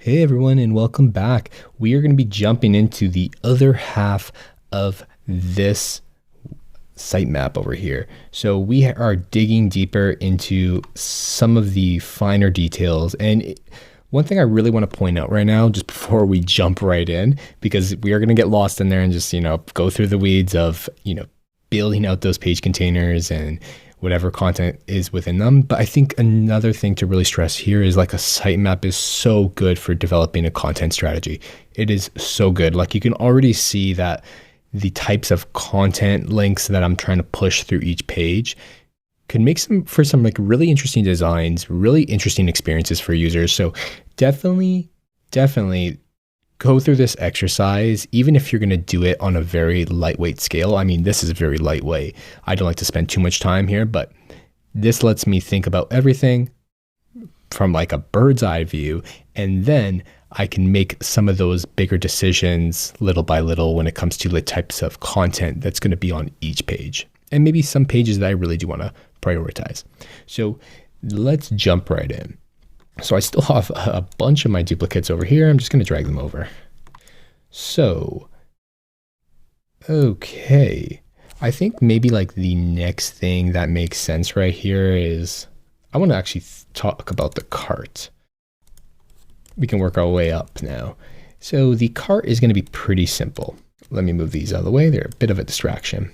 Hey everyone, and welcome back. We are going to be jumping into the other half of this sitemap over here. So we are digging deeper into some of the finer details. And one thing I really want to point out right now, just before we jump right in, because we are going to get lost in there and just, go through the weeds of, building out those page containers and whatever content is within them. But I think another thing to really stress here is like a sitemap is so good for developing a content strategy. It is so good. Like you can already see that the types of content links that I'm trying to push through each page can make some like really interesting designs, really interesting experiences for users. So definitely go through this exercise, even if you're going to do it on a very lightweight scale. I mean, this is very lightweight. I don't like to spend too much time here, but this lets me think about everything from like a bird's eye view. And then I can make some of those bigger decisions little by little when it comes to the types of content that's going to be on each page. And maybe some pages that I really do want to prioritize. So let's jump right in. So I still have a bunch of my duplicates over here. I'm just going to drag them over. So, okay. I think maybe like the next thing that makes sense right here is I want to actually talk about the cart. We can work our way up now. So the cart is going to be pretty simple. Let me move these out of the way. They're a bit of a distraction.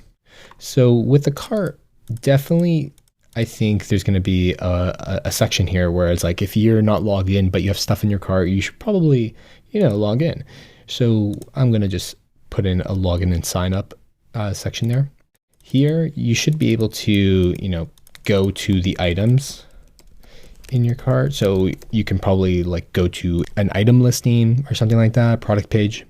So with the cart, definitely I think there's going to be a section here where it's like, if you're not logged in, but you have stuff in your cart, you should probably, log in. So I'm going to just put in a login and sign up section there. Here, you should be able to, go to the items in your cart. So you can probably like go to an item listing or something like that, product page.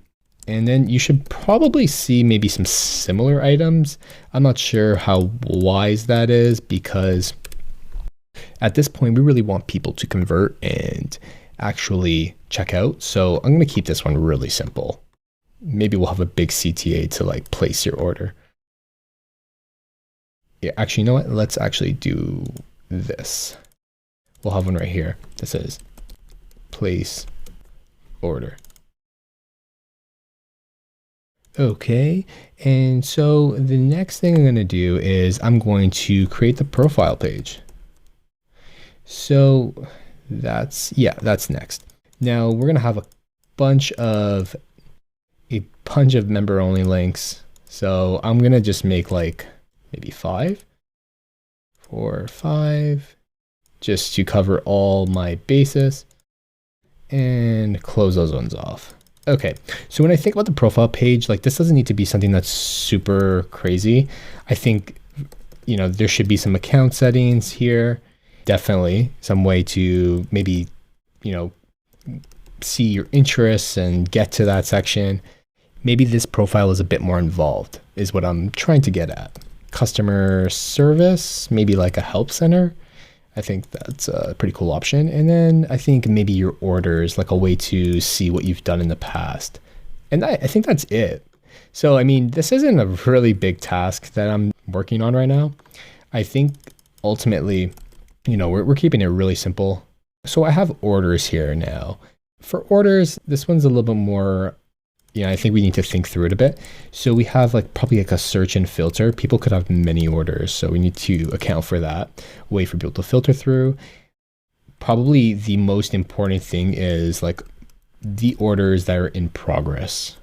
And then you should probably see maybe some similar items. I'm not sure how wise that is because at this point, we really want people to convert and actually check out. So I'm going to keep this one really simple. Maybe we'll have a big CTA to like place your order. Yeah, actually, you know what? Let's actually do this. We'll have one right here that says place order. Okay, and so the next thing I'm going to do is I'm going to create the profile page. So that's next. Now we're going to have a bunch of member only links. So I'm going to just make like maybe 4 or 5, just to cover all my bases and close those ones off. Okay, so when I think about the profile page, like this doesn't need to be something that's super crazy. I think, there should be some account settings here. Definitely some way to maybe, see your interests and get to that section. Maybe this profile is a bit more involved is what I'm trying to get at. Customer service, maybe like a help center. I think that's a pretty cool option. And then I think maybe your orders, like a way to see what you've done in the past. And I think that's it. So, I mean, this isn't a really big task that I'm working on right now. I think ultimately, we're keeping it really simple. So I have orders here now. For orders, this one's a little bit more, I think we need to think through it a bit. So we have probably a search and filter. People could have many orders, so we need to account for that. Way for people to filter through. Probably the most important thing is like the orders that are in progress.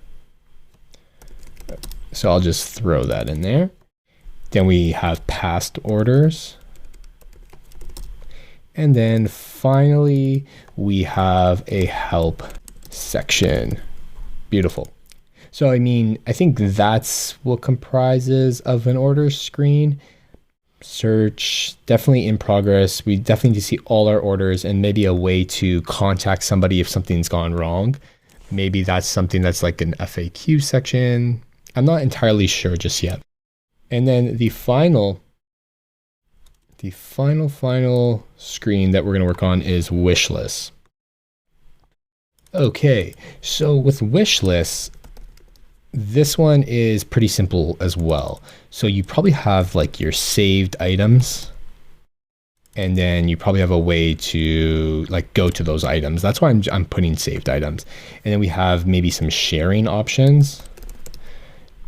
So I'll just throw that in there. Then we have past orders. And then finally, we have a help section. Beautiful. So, I mean, I think that's what comprises of an order screen. Search, definitely in progress. We definitely need to see all our orders and maybe a way to contact somebody if something's gone wrong. Maybe that's something that's like an FAQ section. I'm not entirely sure just yet. And then the final screen that we're going to work on is wish lists. Okay, so with wish lists, this one is pretty simple as well. So you probably have like your saved items and then you probably have a way to like go to those items. That's why I'm putting saved items. And then we have maybe some sharing options.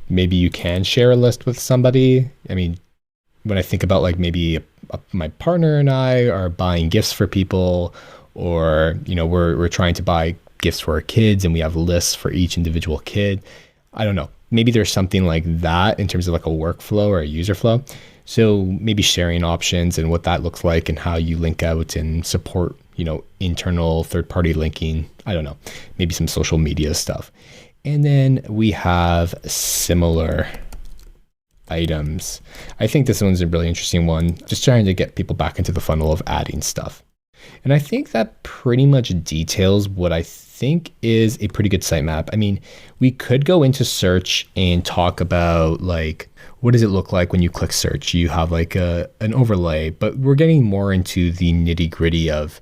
Maybe you can share a list with somebody. I mean, when I think about like maybe my partner and I are buying gifts for people, or we're trying to buy gifts for our kids and we have lists for each individual kid. I don't know. Maybe there's something like that in terms of like a workflow or a user flow. So maybe sharing options and what that looks like and how you link out and support, internal third-party linking. I don't know, maybe some social media stuff. And then we have similar items. I think this one's a really interesting one, just trying to get people back into the funnel of adding stuff. And I think that pretty much details what I think is a pretty good sitemap. I mean, we could go into search and talk about like, what does it look like when you click search? You have like an overlay, but we're getting more into the nitty gritty of,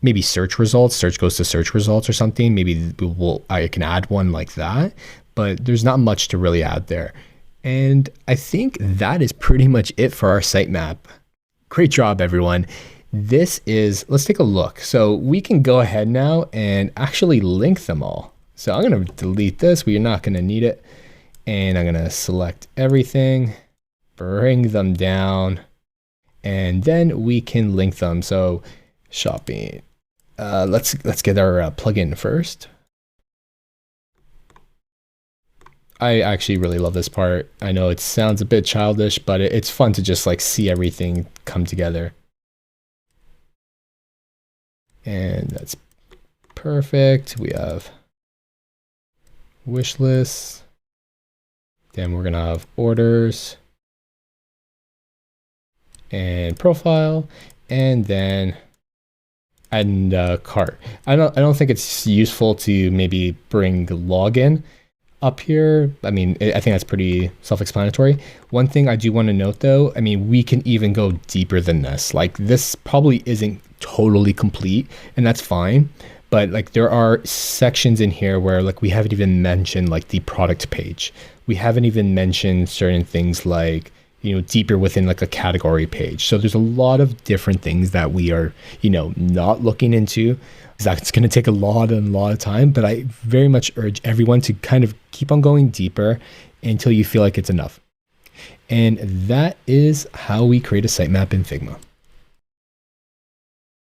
maybe search results, search goes to search results or something. Maybe I can add one like that, but there's not much to really add there. And I think that is pretty much it for our sitemap. Great job, everyone. Let's take a look. So we can go ahead now and actually link them all. So I'm going to delete this. We're not going to need it. And I'm going to select everything, bring them down, and then we can link them. So shopping, let's get our plugin first. I actually really love this part. I know it sounds a bit childish, but it's fun to just like see everything come together. And that's perfect. We have wish lists. Then we're gonna have orders and profile, and then add cart. I don't think it's useful to maybe bring login up here. I mean, I think that's pretty self-explanatory. One thing I do want to note though, I mean, we can even go deeper than this. Like this probably isn't totally complete, and that's fine. But like there are sections in here where like we haven't even mentioned like the product page. We haven't even mentioned certain things like, deeper within like a category page. So there's a lot of different things that we are, not looking into. That's going to take a lot of time, but I very much urge everyone to kind of keep on going deeper until you feel like it's enough. And that is how we create a sitemap in Figma.